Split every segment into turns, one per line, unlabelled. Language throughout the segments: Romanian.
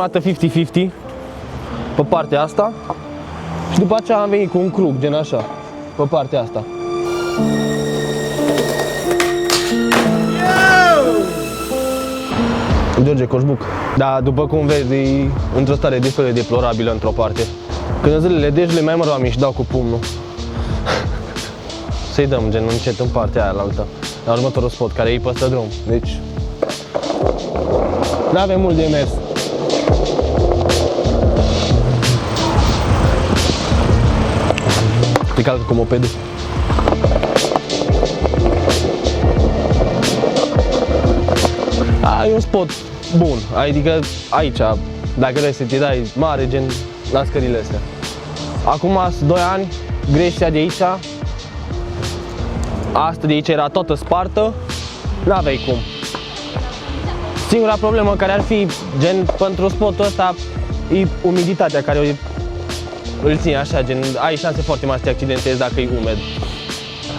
dată 50-50 pe partea asta și după aceea am venit cu un cruc, gen așa, pe partea asta. George Coșbuc. Dar după cum vezi, e într-o stare destul de deplorabilă într-o parte. Când zilele dejele mai mă și dau cu pumnul. Să-i dăm gen încet în partea aia la altă, la următorul spot, care e peste drum. Deci n-avem mult de mers. Te calcă cu mopedul. E un spot bun, adică aici, dacă vrei să te dai mare, gen la scările astea. Acum sunt 2 ani, greșea de aici, asta de aici era toată spartă, n-aveai cum. Singura problemă care ar fi, gen, pentru spotul ăsta, e umiditatea care îl ține așa, gen, ai șanse foarte mari să te accidentezi dacă e umed.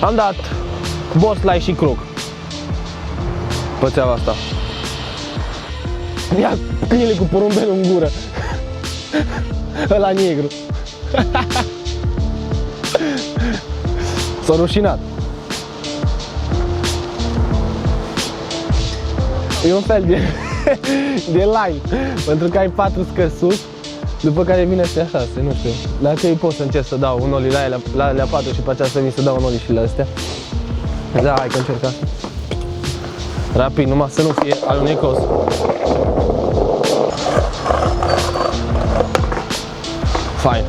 Am dat boss-line și crook pe treaba asta. Ia câinele cu porumbelul în gură. Ăla negru. S-a rușinat. E un fel de line, pentru că ai 4 scări sus, după care vine astea 6, nu știu. Dacă îi pot să încerc să dau un oli la alea 4 și pe aceea să vin să dau un oli și la astea. Da, hai că încerc asta. Rapid, numai să nu fie alunecos. Fine.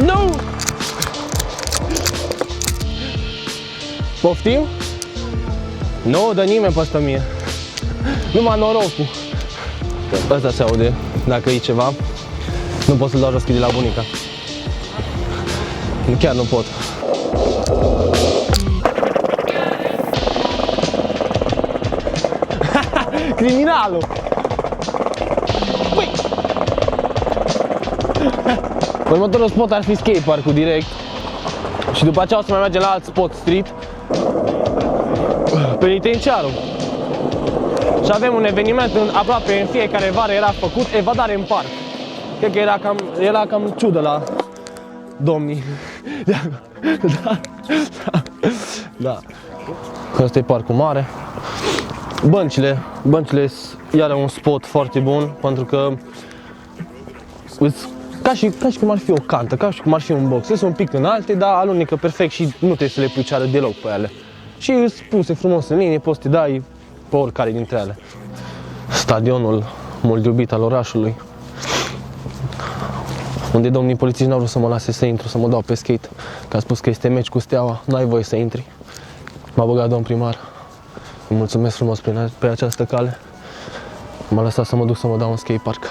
No! Poftim? Nu dă nimeni pe asta mie. Numai norocul. Ăsta se aude, dacă e ceva. Nu pot să-l dau jos, că e de la bunica. Chiar nu pot. Criminalul! Ui! Următorul spot ar fi skatepark-ul direct. Și după aceea o să mai mergem la alt spot street. Penitenciarul. Și avem un eveniment aproape în fiecare vară era făcut, evadare în parc. Cred că era cam ciudă la domnii. Da. Ăsta e parcul mare. Băncile iară un spot foarte bun, pentru că ca și cum ar fi o cantă, ca și cum ar fi un box. Sunt un pic înalte, dar alunecă perfect și nu trebuie să le pui ceară deloc pe ele. Și îți puse frumos în linie, poți să te dai pe oricare dintre ele. Stadionul mult iubit al orașului, unde domnii polițiști n-au vrut să mă lase să intru, să mă dau pe skate, că a spus că este meci cu Steaua, n-ai voie să intri. M-a băgat domn primar, îi mulțumesc frumos pe această cale, m-a lăsat să mă duc să mă dau în skatepark.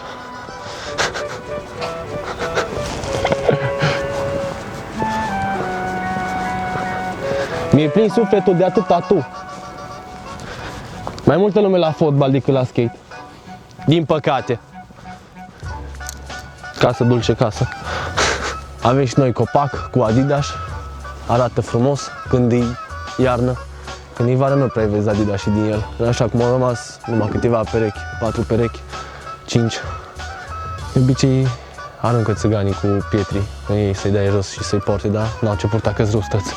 Mi-e plin sufletul de atât tatu. Mai multă lume la fotbal decât la skate. Din păcate. Casă dulce casă. Avem și noi copac cu Adidas. Arată frumos când e iarnă. Când e vară nu prea vezi Adidas și din el. Așa cum au rămas numai câteva perechi, 4 perechi, 5. De obicei aruncă țiganii cu pietri în ei să-i dai jos și să-i porte, dar n-au ce purta că-s rustăți.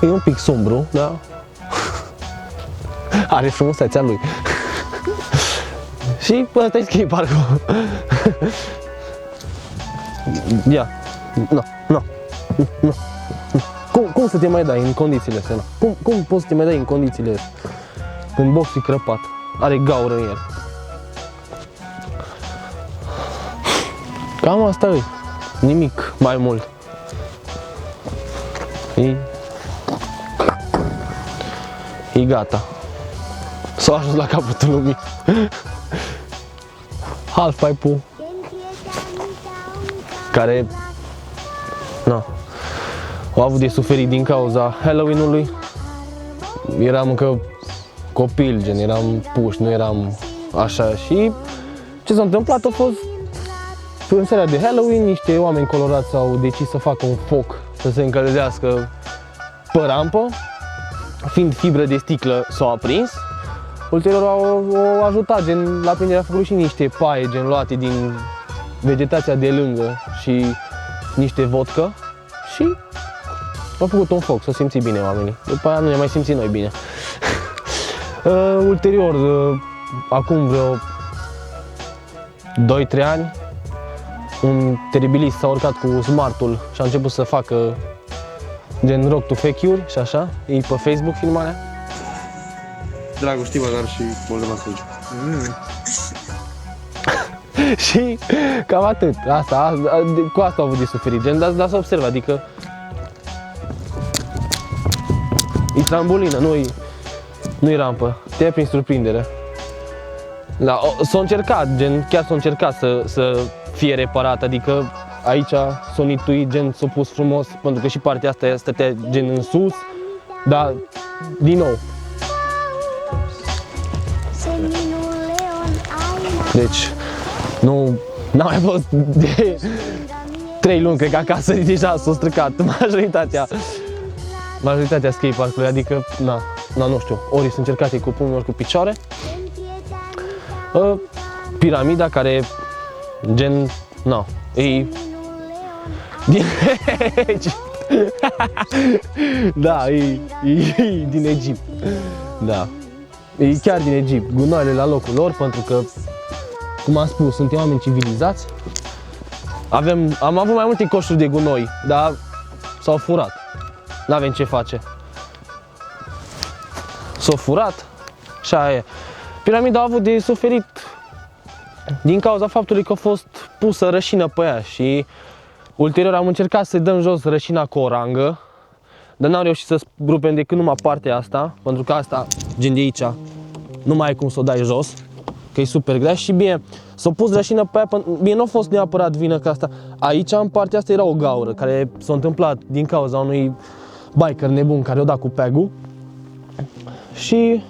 E un pic sombru, da? Are frumusețea lui. Și ăsta e skatepark-ul. Ia. Nu. Cum să te mai dai în condițiile astea? Cum poți să te mai dai în condițiile astea? Când boxul e crăpat, are gaură în el. Cam asta e. Nimic mai mult. E gata. S-au ajuns la capătul lumii. Halfpipe-ul care au avut de suferit din cauza Halloween-ului. Eram încă copil, gen, eram puși, nu eram așa. Și ce s-a întâmplat a fost în seara de Halloween, niște oameni colorați au decis să facă un foc să se încălzească pe rampă. Fiind fibră de sticlă, s-au aprins. Ulterior au ajutat, gen, la prinderea focului și niște paie, gen, luate din vegetația de lângă și niște vodcă și au făcut un foc, s-au simțit bine oamenii. După aia nu ne mai simțim noi bine. Ulterior, acum vreo 2-3 ani, un teribilist s-a urcat cu smartul și a început să facă gen rock to fake-uri și așa, e pe Facebook filmarea.
Dragoș Tivadar și Moldovan Sălgiu.
Și cam atât, cu asta au avut de suferit, gen, dar să observ, adică e trambulină, nu-i rampă, te ia prin surprindere. Da, s-a încercat, gen, chiar s-a încercat să fie reparat, adică aici s-a nituit, gen, s-a pus frumos, pentru că și partea asta stătea gen în sus, dar din nou. Deci, n-am mai fost de 3 luni, cred că acasă deja s-a stricat majoritatea skatepark-ului, adică, nu știu, ori sunt încercate cu pumnul, ori cu picioare. Piramida care, gen, e din Egipt. Da, e din Egipt. Da. E chiar din Egipt. Gunoaiele la locul lor, pentru că, cum am spus, suntem oameni civilizați. Am avut mai multe coșuri de gunoi, dar s-au furat. N-avem ce face. S-au furat și aia e. Piramida a avut de suferit din cauza faptului că a fost pusă rășină pe ea și ulterior am încercat să-i dăm jos rășina cu o rangă, dar n-am reușit să rupem decât numai partea asta, pentru că asta, gen de aici, nu mai ai cum să o dai jos, că e super grea și bine, s-a pus rășină pe ea, bine, nu a fost neapărat vină că asta, aici în partea asta era o gaură care s-a întâmplat din cauza unui biker nebun care o dat cu pegul și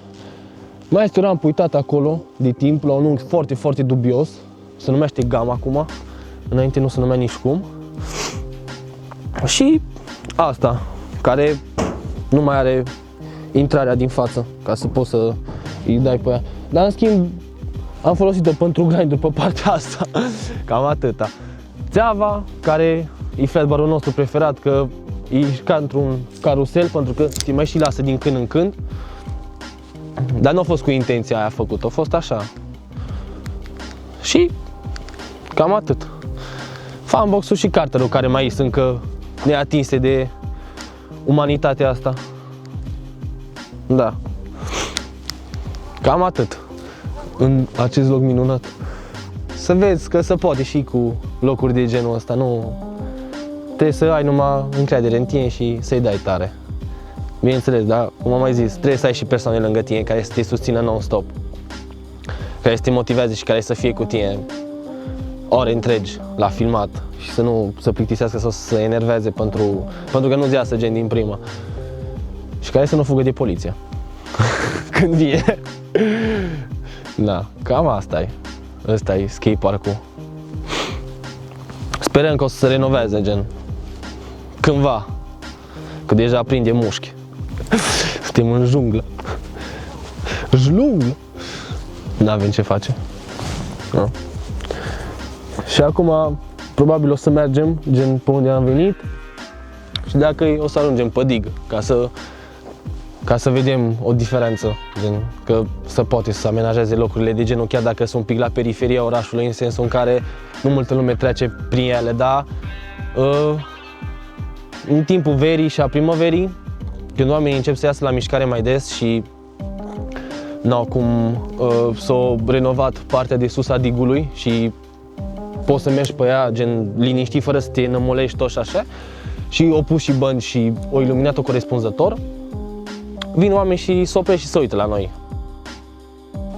mai este o rampă uitată acolo de timp, la un unghi foarte, foarte dubios, se numește Gam acum, înainte nu se numea nici cum. Și asta, care nu mai are intrarea din față, ca să poți să îi dai pe ea. Dar în schimb, am folosit-o pentru grind pe partea asta, cam atâta. Țeava, care e flatbarul nostru preferat, că e ca într-un carusel, pentru că te mai și lasă din când în când. Dar nu a fost cu intenția aia făcută, a fost așa. Și cam atât. Fanbox-ul și carterul care mai sunt încă neatinse de umanitatea asta. Da. Cam atât. În acest loc minunat. Să vezi că se poate și cu locuri de genul ăsta. Nu trebuie să ai numai încredere în tine și să-i dai tare. Bineînțeles, da, cum am mai zis, trebuie să ai și persoane lângă tine care să te susțină non-stop, care să te motiveze și care să fie cu tine ore întregi la filmat și să nu se plictisească sau să se enerveze pentru că nu-ți iasă gen din prima și care să nu fugă de poliție când vine. Da, cam asta e. Ăsta e skatepark-ul. Sperăm că o să se renoveze, gen, cândva, că deja prinde mușchi. Suntem în junglă. Junglă. N-avem ce face. No. Și acum probabil o să mergem gen pe unde am venit și dacă o să ajungem pe dig ca să vedem o diferență, gen că se poate să amenajeze locurile de genul chiar dacă sunt un pic la periferia orașului, în sensul în care nu multă lume trece prin ele, dar în timpul verii și a primăverii, când oamenii încep să iasă la mișcare mai des și cum s-a renovat partea de sus a digului și poți să mergi pe ea gen liniștit fără să te nămolești tot și așa, și o pus și bănci și o iluminat-o corespunzător, vin oameni și se opresc și se uită la noi.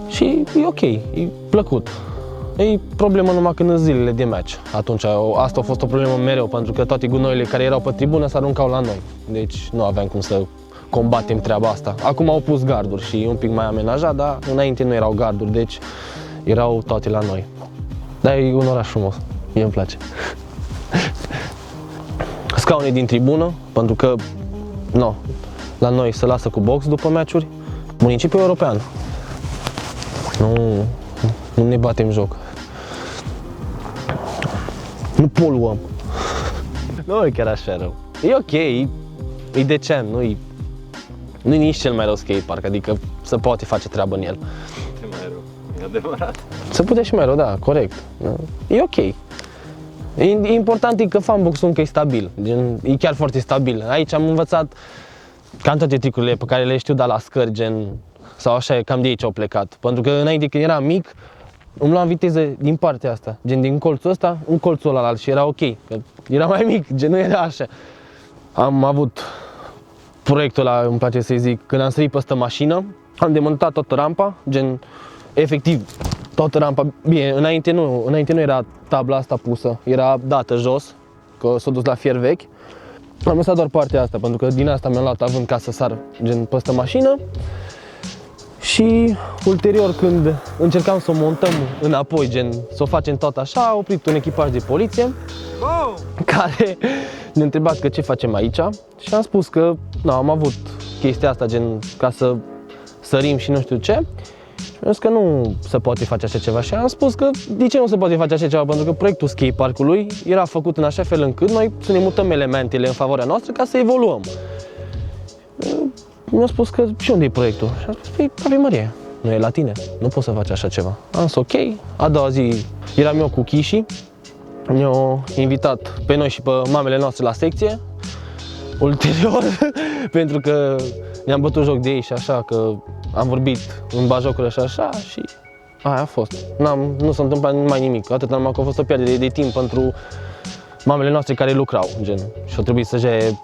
Și e ok, e plăcut. E problemă numai când în zilele de meci. Atunci asta a fost o problemă mereu, pentru că toate gunoile care erau pe tribună se aruncau la noi. Deci nu aveam cum să combatem treaba asta. Acum au pus garduri și e un pic mai amenajat, dar înainte nu erau garduri, deci erau toate la noi. Dar e un oraș frumos. Mie îmi place. Scaune din tribună, pentru că no, la noi se lasă cu box după meciuri. Municipiul european. Nu ne batem joc. Nu poluăm. Nu e chiar așa rău. E ok, e decent, nu-i nici cel mai rău skatepark, adică se poate face treabă în el.
Ce mai rău, e adevărat.
Se putea și mai rău, da, corect. E ok. Important e că fanbox-ul încă e stabil, gen, e chiar foarte stabil. Aici am învățat cam toate tricurile pe care le știu, dar la scări, gen, sau așa, cam de aici au plecat. Pentru că înainte, când eram mic, îmi luam viteză din partea asta, gen din colțul ăsta în colțul ăla și era ok, că era mai mic, gen nu era așa. Am avut proiectul ăla, îmi place să-i zic, când am sărit peste mașină, am demontat toată rampa, gen, efectiv, toată rampa, bine, înainte nu era tabla asta pusă, era dată jos, că s-a dus la fier vechi. Am lăsat doar partea asta, pentru că din asta mi-am luat având ca să sar, gen, peste mașină. Și ulterior, când încercam să o montăm înapoi, gen, să o facem tot așa, a oprit un echipaj de poliție care ne întreba că ce facem aici și am spus că am avut chestia asta, gen, ca să sărim și nu știu ce. Și am zis că nu se poate face așa ceva și am spus că de ce nu se poate face așa ceva, pentru că proiectul skateparkului era făcut în așa fel încât noi să ne mutăm elementele în favoarea noastră ca să evoluăm. Mi-a spus că și unde e proiectul? Și am spus, păi, Ave Maria, nu e la tine, nu poți să faci așa ceva. Am zis ok, a doua zi eram eu cu Chiși, ne-au invitat pe noi și pe mamele noastre la secție. Ulterior, pentru că ne-am bătut joc de ei și așa, că am vorbit în bajocuri și așa și aia a fost. Nu s-a întâmplat mai nimic, atât numai că a fost o pierdere de timp pentru mamele noastre care lucrau, gen, și au trebuit să je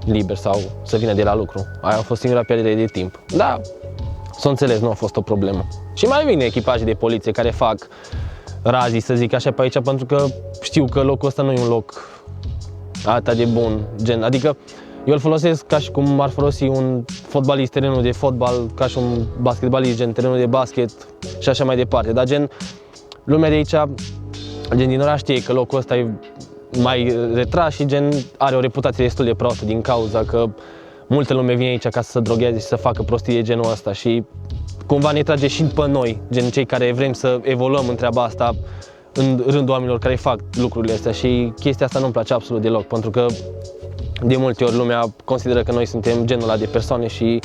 liber sau să vină de la lucru. Aia a fost singura pierdere de timp. Da, s-o înțeles, nu a fost o problemă. Și mai vin echipaje de poliție care fac razii, să zic așa, pe aici, pentru că știu că locul ăsta nu e un loc atât de bun, gen, adică eu îl folosesc ca și cum ar folosi un fotbalist terenul de fotbal, ca și un basketbalist, gen terenul de basket și așa mai departe. Dar gen, lumea de aici, gen din oraș știe că locul ăsta e mai retras și gen are o reputație destul de proastă din cauza că multă lume vine aici ca să se drogheze și să facă prostii de genul ăsta și cumva ne trage și pe noi, gen cei care vrem să evoluăm în treaba asta în rândul oamenilor care fac lucrurile astea și chestia asta nu-mi place absolut deloc, pentru că de multe ori lumea consideră că noi suntem genul ăla de persoane și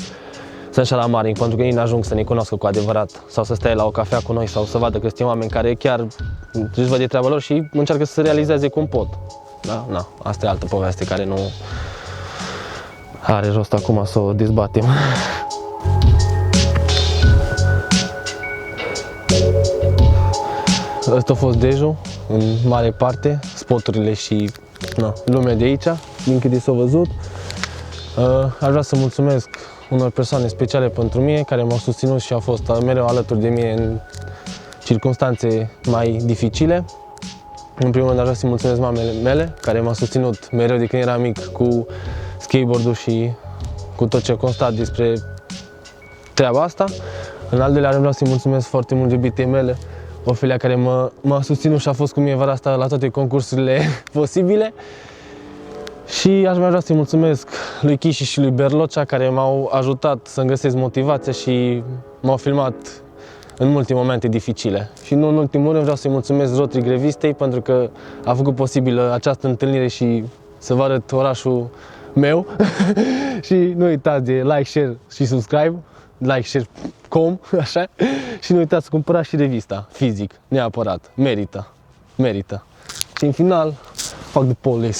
sunt șalamarnic, pentru că ei n-ajung să ne cunoască cu adevărat sau să stea la o cafea cu noi sau să vadă că suntem oameni care chiar își văd de treaba lor și încearcă să se realizeze cum pot. Da? Na, asta e altă poveste care nu are rost acum să o dezbatem. Ăsta a fost Deju, în mare parte, spoturile și lumea de aici, din câte s-a văzut. Aș vrea să mulțumesc unor persoane speciale pentru mine, care m-au susținut și au fost mereu alături de mine în circunstanțe mai dificile. În primul rând aș vrea să-i mulțumesc mamele mele, care m-au susținut mereu de când eram mic cu skateboard-ul și cu tot ce consta despre treaba asta. În al doilea rând vreau să-i mulțumesc foarte mult iubitei mele, Ofelia, care m-a susținut și a fost cu mine vara asta la toate concursurile posibile. Și aș mai vrea să-i mulțumesc lui Chiși și lui Berlocea, care m-au ajutat să-mi găsesc motivația și m-au filmat în multe momente dificile. Și nu în ultimul rând vreau să-i mulțumesc Rotary Grevistei pentru că a făcut posibilă această întâlnire și să vă arăt orașul meu. Și nu uitați de like, share și subscribe, like, share, așa. Și nu uitați să cumpărați și revista, fizic, neapărat, merită. Și în final, fuck the police.